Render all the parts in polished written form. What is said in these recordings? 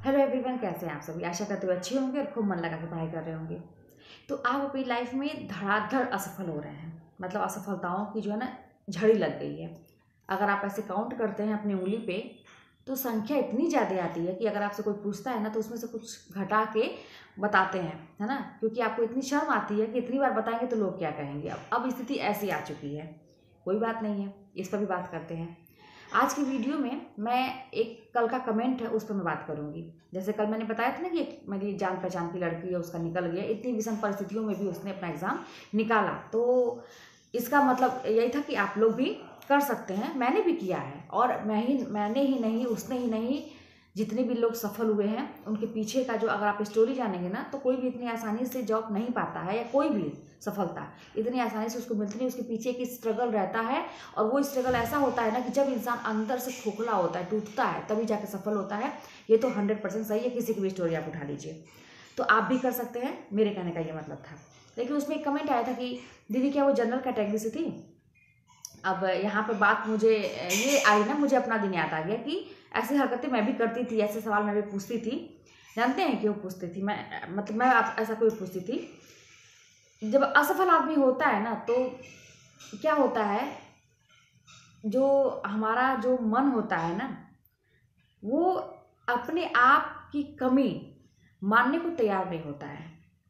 Hello everyone, कैसे हैं आप सभी। आशा करते हुए अच्छे होंगे और खूब मन लगा के पढ़ाई कर रहे होंगे। तो आप अपनी लाइफ में धड़ाधड़ असफल हो रहे हैं, मतलब असफलताओं की जो है ना झड़ी लग गई है। अगर आप ऐसे काउंट करते हैं अपनी उंगली पे तो संख्या इतनी ज़्यादा आती है कि अगर आपसे कोई पूछता है ना तो उसमें से कुछ घटा के बताते हैं, है ना, क्योंकि आपको इतनी शर्म आती है कि इतनी बार बताएंगे तो लोग क्या कहेंगे। अब स्थिति ऐसी आ चुकी है। कोई बात नहीं है, इस पर भी बात करते हैं। आज की वीडियो में मैं एक कल का कमेंट है उस पर मैं बात करूंगी। जैसे कल मैंने बताया था ना कि एक मेरी जान पहचान की लड़की है, उसका निकल गया। इतनी विषम परिस्थितियों में भी उसने अपना एग्ज़ाम निकाला। तो इसका मतलब यही था कि आप लोग भी कर सकते हैं। मैंने भी किया है, और मैंने ही नहीं, उसने ही नहीं, जितने भी लोग सफल हुए हैं उनके पीछे का जो अगर आप स्टोरी जानेंगे ना तो कोई भी इतनी आसानी से जॉब नहीं पाता है, या कोई भी सफलता इतनी आसानी से उसको मिलती नहीं। उसके पीछे एक स्ट्रगल रहता है, और वो स्ट्रगल ऐसा होता है ना कि जब इंसान अंदर से खोखला होता है, टूटता है, तभी जाके सफल होता है। ये तो 100% सही है। किसी की भी स्टोरी आप उठा लीजिए तो आप भी कर सकते हैं, मेरे कहने का ये मतलब था। लेकिन उसमें एक कमेंट आया था कि दीदी क्या वो जनरल कैटेगरी से थी। अब यहाँ पर बात मुझे ये आई ना, मुझे अपना दिन याद आ गया कि ऐसी हरकतें मैं भी करती थी, ऐसे सवाल मैं भी पूछती थी। जानते हैं क्यों पूछती थी मैं? मतलब मैं ऐसा कोई पूछती थी। जब असफल आदमी होता है ना तो क्या होता है, जो हमारा जो मन होता है ना वो अपने आप की कमी मानने को तैयार नहीं होता है।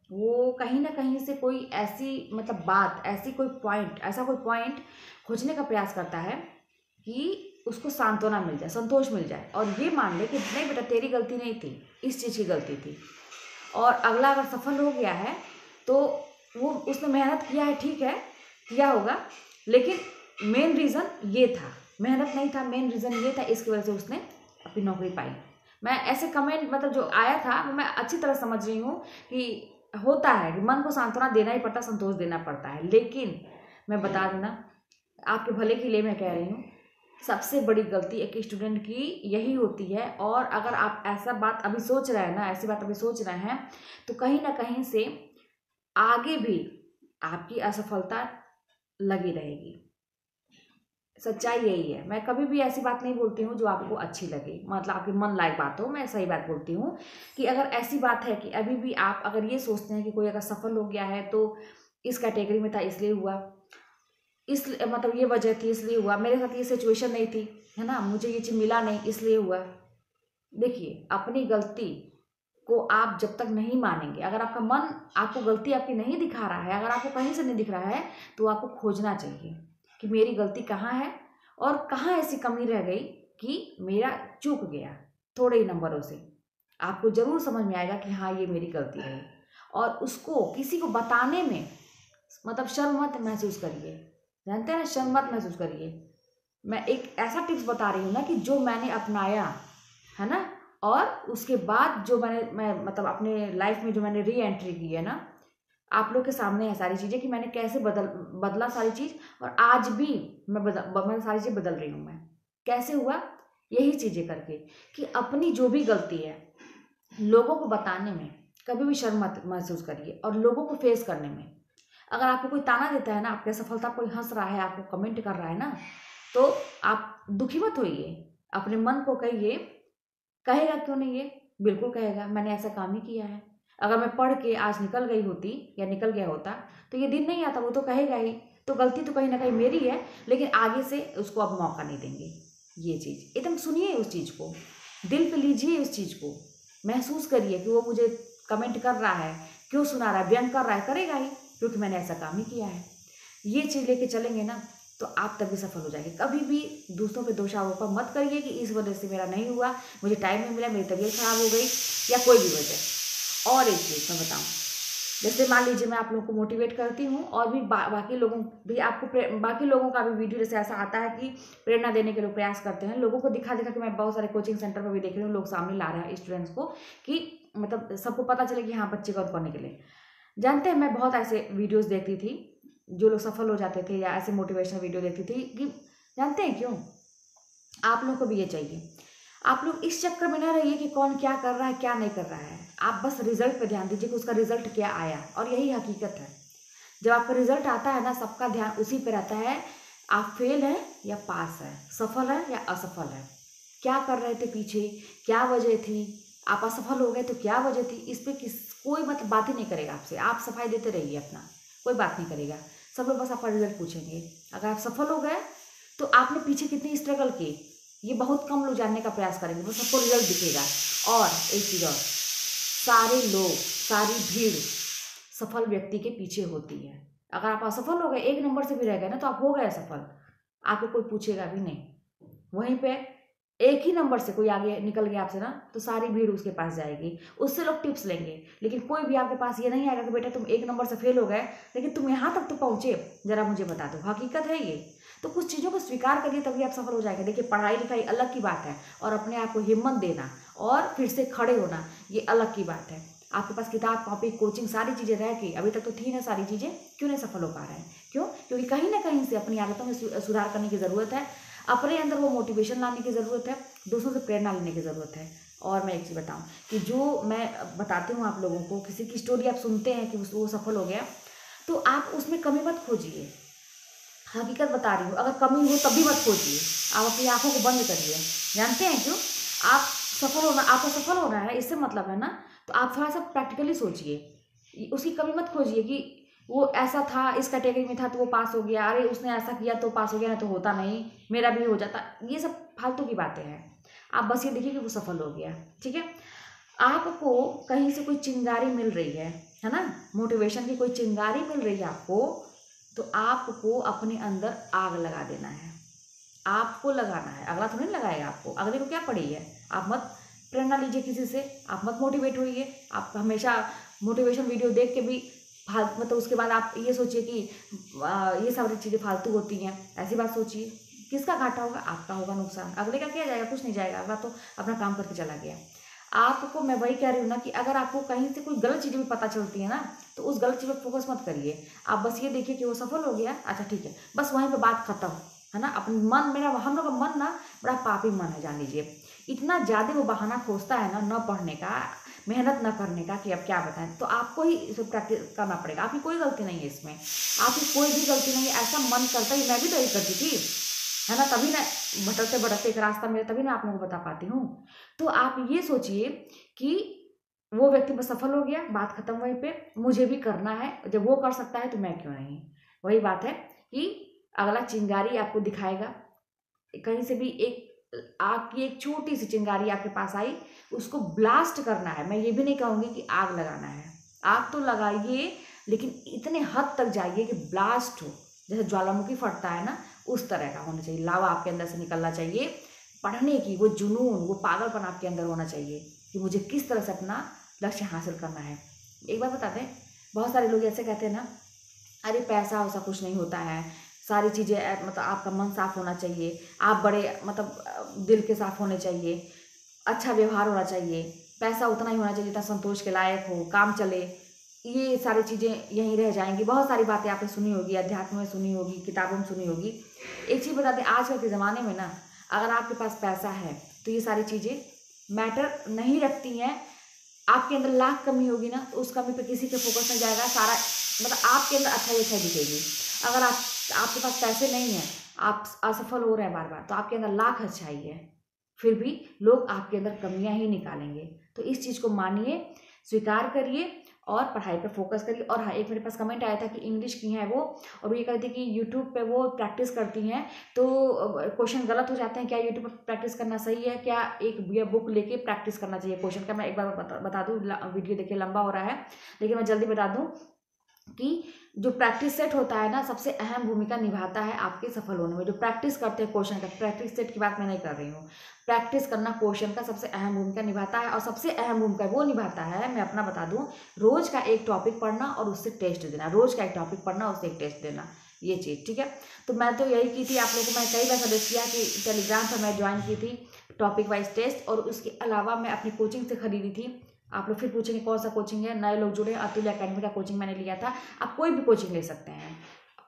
वो कहीं ना कहीं से कोई ऐसी मतलब बात, ऐसी कोई पॉइंट, ऐसा कोई पॉइंट खोजने का प्रयास करता है कि उसको सांत्वना मिल जाए, संतोष मिल जाए, और ये मान ले कि नहीं बेटा तेरी गलती नहीं थी, इस चीज़ की गलती थी। और अगला अगर सफल हो गया है तो वो उसने मेहनत किया है, ठीक है, किया होगा, लेकिन मेन रीज़न ये था, मेहनत नहीं था, मेन रीज़न ये था, इसकी वजह से उसने अपनी नौकरी पाई। मैं ऐसे कमेंट मतलब जो आया था मैं अच्छी तरह समझ रही हूँ कि होता है कि मन को सांत्वना देना ही पड़ता, संतोष देना पड़ता है। लेकिन मैं बता दूँ ना, आपके भले के लिए मैं कह रही हूँ, सबसे बड़ी गलती एक स्टूडेंट की यही होती है। और अगर आप ऐसा बात अभी सोच रहे हैं ना, ऐसी बात अभी सोच रहे हैं, तो कहीं ना कहीं से आगे भी आपकी असफलता लगी रहेगी। सच्चाई यही है। मैं कभी भी ऐसी बात नहीं बोलती हूँ जो आपको अच्छी लगे, मतलब आपकी मन लायक बात हो। मैं सही बात बोलती हूँ कि अगर ऐसी बात है कि अभी भी आप अगर ये सोचते हैं कि कोई अगर सफल हो गया है तो इस कैटेगरी में था इसलिए हुआ, इस मतलब ये वजह थी इसलिए हुआ, मेरे साथ ये सिचुएशन नहीं थी, है ना, मुझे ये चीज़ मिला नहीं इसलिए हुआ। देखिए, अपनी गलती को आप जब तक नहीं मानेंगे, अगर आपका मन आपको गलती आपकी नहीं दिखा रहा है, अगर आपको कहीं से नहीं दिख रहा है, तो आपको खोजना चाहिए कि मेरी गलती कहाँ है और कहाँ ऐसी कमी रह गई कि मेरा चूक गया। थोड़े ही नंबरों से आपको जरूर समझ में आएगा कि हाँ ये मेरी गलती रही। और उसको किसी को बताने में मतलब शर्म मत महसूस करिए। जानते हैं ना, शर्म मत महसूस करिए। मैं एक ऐसा टिप्स बता रही हूँ ना कि जो मैंने अपनाया है ना, और उसके बाद जो मैं मतलब अपने लाइफ में जो मैंने री एंट्री की है ना, आप लोग के सामने है सारी चीज़ें कि मैंने कैसे बदला सारी चीज़। और आज भी मैं सारी चीज़ें बदल रही हूँ। मैं कैसे हुआ, यही चीज़ें करके कि अपनी जो भी गलती है लोगों को बताने में कभी भी शर्म मत महसूस करिए, और लोगों को फेस करने में। अगर आपको कोई ताना देता है ना, आपके सफलता कोई हंस रहा है, आपको कमेंट कर रहा है ना, तो आप दुखी मत होइए। अपने मन को कहिए, कहेगा क्यों नहीं, ये बिल्कुल कहेगा, मैंने ऐसा काम ही किया है। अगर मैं पढ़ के आज निकल गई होती या निकल गया होता तो ये दिन नहीं आता, वो तो कहेगा ही। तो गलती तो कहीं ना कहीं मेरी है, लेकिन आगे से उसको अब मौका नहीं देंगे। ये चीज़ एकदम सुनिए, उस चीज़ को दिल पे लीजिए, उस चीज़ को महसूस करिए कि वो मुझे कमेंट कर रहा है, क्यों सुना रहा है, व्यंग कर रहा है, करेगा ही, क्योंकि मैंने ऐसा काम ही किया है। ये चीज़ लेके चलेंगे ना तो आप तभी सफल हो जाएंगे। कभी भी दूसरों पे दोषारोपण मत करिए कि इस वजह से मेरा नहीं हुआ, मुझे टाइम नहीं मिला, मेरी तबीयत खराब हो गई, या कोई भी वजह। और एक चीज़ मैं बताऊँ, जैसे मान लीजिए मैं आप लोगों को मोटिवेट करती हूँ, और भी बाकी लोगों भी आपको बाकी लोगों का भी वीडियो जैसे ऐसा आता है कि प्रेरणा देने के लोग प्रयास करते हैं, लोगों को दिखा दिखा के मैं बहुत सारे कोचिंग सेंटर पर भी देख रही हूँ, लोग सामने ला रहे हैं स्टूडेंट्स को कि मतलब सबको पता चले कि हाँ बच्चे कौन पढ़ने के लिए। जानते हैं, मैं बहुत ऐसे वीडियोस देखती थी जो लोग सफल हो जाते थे, या ऐसे मोटिवेशनल वीडियो देखती थी कि जानते हैं क्यों, आप लोगों को भी ये चाहिए। आप लोग इस चक्कर में ना रहिए कि कौन क्या कर रहा है क्या नहीं कर रहा है। आप बस रिजल्ट पे ध्यान दीजिए कि उसका रिजल्ट क्या आया, और यही हकीकत है। जब आपका रिजल्ट आता है ना, सबका ध्यान उसी पे रहता है, आप फेल हैं या पास है, सफल है या असफल है, क्या कर रहे थे पीछे, क्या वजह थी, आप असफल हो गए तो क्या वजह थी, इस पर कोई मतलब बात ही नहीं करेगा आपसे। आप सफाई देते रहिए अपना, कोई बात नहीं करेगा। सब लोग बस आपका रिजल्ट पूछेंगे। अगर आप सफल हो गए तो आपने पीछे कितनी स्ट्रगल की, ये बहुत कम लोग जानने का प्रयास करेंगे, बस सबको रिजल्ट दिखेगा। और एक चीज़ और, सारे लोग, सारी भीड़ सफल व्यक्ति के पीछे होती है। अगर आप असफल हो गए, एक नंबर से भी रह गए ना, तो आप हो गए सफल, आपको कोई पूछेगा भी नहीं। वहीं पे एक ही नंबर से कोई आगे निकल गया आपसे ना, तो सारी भीड़ उसके पास जाएगी, उससे लोग टिप्स लेंगे। लेकिन कोई भी आपके पास ये नहीं आएगा कि बेटा तुम एक नंबर से फेल हो गए, लेकिन तुम यहाँ तक तो पहुँचे, जरा मुझे बता दो। हकीकत है ये। तो कुछ चीज़ों को स्वीकार करिए, तभी आप सफल हो जाएंगे। देखिए, पढ़ाई लिखाई अलग की बात है, और अपने आप को हिम्मत देना और फिर से खड़े होना, ये अलग की बात है। आपके पास किताब, कॉपी, कोचिंग, सारी चीज़ें रह के अभी तक तो थी ना सारी चीज़ें, क्यों नहीं सफल हो पा रहे हैं? क्यों? क्योंकि कहीं ना कहीं से अपनी आदतों में सुधार करने की ज़रूरत है, अपने अंदर वो मोटिवेशन लाने की ज़रूरत है, दूसरों से प्रेरणा लेने की ज़रूरत है। और मैं एक चीज़ बताऊं कि जो मैं बताती हूँ आप लोगों को, किसी की स्टोरी आप सुनते हैं कि वो सफल हो गया, तो आप उसमें कमी मत खोजिए। हकीकत बता रही हूँ, अगर कमी हो तब भी मत खोजिए, आप अपनी आंखों को बंद करिए। जानते हैं क्यों? आप सफल होना, आपको सफल होना है, इससे मतलब है ना, तो आप थोड़ा सा प्रैक्टिकली सोचिए, उसकी कमी मत खोजिए कि वो ऐसा था, इस कैटेगरी में था तो वो पास हो गया, अरे उसने ऐसा किया तो पास हो गया, नहीं तो होता नहीं, मेरा भी हो जाता। ये सब फालतू की बातें हैं। आप बस ये देखिए कि वो सफल हो गया, ठीक है। आपको कहीं से कोई चिंगारी मिल रही है ना, मोटिवेशन की कोई चिंगारी मिल रही है आपको, तो आपको अपने अंदर आग लगा देना है, आपको लगाना है, अगला थोड़ी नहीं लगाएगा आपको। अगले को क्या पड़ी है? आप मत प्रेरणा लीजिए किसी से, आप मत मोटिवेट होइए। आप हमेशा मोटिवेशन वीडियो देख के भी मतलब उसके बाद आप ये सोचिए कि ये सारी चीज़ें फालतू होती हैं, ऐसी बात सोचिए। किसका घाटा होगा? आपका होगा नुकसान। अगले का क्या जाएगा? कुछ नहीं जाएगा, अगला तो अपना काम करके चला गया। आपको मैं वही कह रही हूँ ना कि अगर आपको कहीं से कोई गलत चीज़ भी पता चलती है ना, तो उस गलत चीज़ पर फोकस मत करिए। आप बस ये देखिए कि वो सफल हो गया, अच्छा ठीक है, बस वहीं पे बात खत्म, है ना। अपने मन, मेरा हम लोग का मन ना बड़ा पापी मन है, जान लीजिए। इतना ज़्यादा वो बहाना खोजता है ना, न पढ़ने का, मेहनत न करने का, कि अब क्या बताएं। तो आपको ही इसे प्रैक्टिस करना पड़ेगा। आपकी कोई गलती नहीं है इसमें, आपकी कोई भी गलती नहीं है। ऐसा मन करता ही, मैं भी तो यही करती थी, है ना, तभी ना भटकते भटकते एक रास्ता मिले, तभी ना आप लोगों को बता पाती हूँ। तो आप ये सोचिए कि वो व्यक्ति बस सफल हो गया, बात खत्म वहीं पे, मुझे भी करना है, जब वो कर सकता है तो मैं क्यों नहीं। वही बात है कि अगला चिंगारी आपको दिखाएगा, कहीं से भी एक आग की एक छोटी सी चिंगारी आपके पास आई, उसको ब्लास्ट करना है। मैं ये भी नहीं कहूँगी कि आग लगाना है, आग तो लगाइए, लेकिन इतने हद तक जाइए कि ब्लास्ट हो, जैसे ज्वालामुखी फटता है ना, उस तरह का होना चाहिए। लावा आपके अंदर से निकलना चाहिए, पढ़ने की वो जुनून, वो पागलपन आपके अंदर होना चाहिए कि मुझे किस तरह से अपना लक्ष्य हासिल करना है। एक बात बता दें, बहुत सारे लोग ऐसे कहते हैं ना, अरे पैसा वैसा कुछ नहीं होता है, सारी चीज़ें मतलब आपका मन साफ होना चाहिए, आप बड़े मतलब दिल के साफ होने चाहिए, अच्छा व्यवहार होना चाहिए, पैसा उतना ही होना चाहिए जितना संतोष के लायक हो, काम चले, ये सारी चीज़ें यहीं रह जाएंगी। बहुत सारी बातें आपने सुनी होगी, अध्यात्म में सुनी होगी, किताबों में सुनी होगी। एक चीज़ बता दें, आजकल के ज़माने में ना, अगर आपके पास पैसा है तो ये सारी चीज़ें मैटर नहीं रखती हैं। आपके अंदर लाख कमी होगी ना, तो उस कमी पे किसी के फोकस नहीं जाएगा, सारा मतलब आपके अंदर अच्छा ही अच्छा दिखेगी। अगर आपके पास पैसे नहीं हैं, आप असफल हो रहे हैं बार बार, तो आपके अंदर लाख अच्छाई है, फिर भी लोग आपके अंदर कमियां ही निकालेंगे। तो इस चीज़ को मानिए, स्वीकार करिए और पढ़ाई पे फोकस करिए। और हाँ, एक मेरे पास कमेंट आया था कि इंग्लिश की हैं वो, और वो ये कहती कि यूट्यूब पे वो प्रैक्टिस करती हैं तो क्वेश्चन गलत हो जाते हैं, क्या यूट्यूब पर प्रैक्टिस करना सही है, क्या एक ये बुक लेके प्रैक्टिस करना चाहिए क्वेश्चन का? मैं एक बार बता दूँ, वीडियो देखिए लंबा हो रहा है, लेकिन मैं जल्दी बता दूँ कि जो प्रैक्टिस सेट होता है ना, सबसे अहम भूमिका निभाता है आपके सफल होने में। जो प्रैक्टिस करते हैं क्वेश्चन का, प्रैक्टिस सेट की बात मैं नहीं कर रही हूँ, प्रैक्टिस करना क्वेश्चन का सबसे अहम भूमिका निभाता है। और सबसे अहम भूमिका वो निभाता है, मैं अपना बता दूँ, रोज का एक टॉपिक पढ़ना और उससे टेस्ट देना, रोज का एक टॉपिक पढ़ना, उससे एक टेस्ट देना, ये चीज़, ठीक है। तो मैं तो यही की थी, आप लोगों को मैं कई बार सजेस्ट किया कि टेलीग्राम पर मैं ज्वाइन की थी टॉपिक वाइज टेस्ट, और उसके अलावा मैं अपनी कोचिंग से खरीदी थी। आप लोग फिर पूछेंगे कौन सा कोचिंग है, नए लोग जुड़े, अतुल्य अकेडमी का कोचिंग मैंने लिया था। आप कोई भी कोचिंग ले सकते हैं,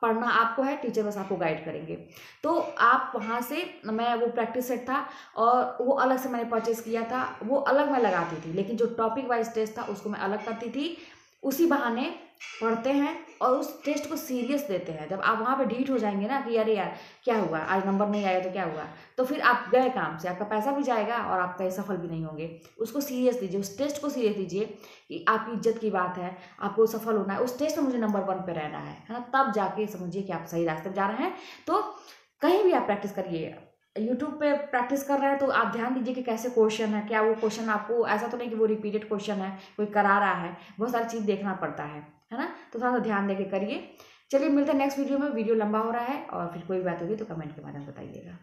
पढ़ना आपको है, टीचर बस आपको गाइड करेंगे। तो आप वहाँ से, मैं वो प्रैक्टिस सेट था और वो अलग से मैंने परचेस किया था, वो अलग मैं लगाती थी, लेकिन जो टॉपिक वाइज टेस्ट था उसको मैं अलग करती थी। उसी बहाने पढ़ते हैं और उस टेस्ट को सीरियस लेते हैं। जब आप वहाँ पे ढीठ हो जाएंगे ना कि अरे यार क्या हुआ, आज नंबर नहीं आया तो क्या हुआ, तो फिर आप गए काम से, आपका पैसा भी जाएगा और आप कहीं सफल भी नहीं होंगे। उसको सीरियस लीजिए, उस टेस्ट को सीरियस लीजिए कि आपकी इज्जत की बात है, आपको सफल होना है, उस टेस्ट में मुझे नंबर 1 पे रहना है ना, तब जाके समझिए कि आप सही रास्ते पर जा रहे हैं। तो कहीं भी आप प्रैक्टिस करिए, यूट्यूब पे प्रैक्टिस कर रहे हैं तो आप ध्यान दीजिए कि कैसे क्वेश्चन है, क्या वो क्वेश्चन आपको, ऐसा तो नहीं कि वो रिपीटेड क्वेश्चन है, कोई करा रहा है, बहुत सारी चीज़ देखना पड़ता है ना, तो थोड़ा सा ध्यान देके करिए। चलिए मिलते हैं नेक्स्ट वीडियो में, वीडियो लंबा हो रहा है और फिर कोई बात होगी तो कमेंट के माध्यम बताइएगा।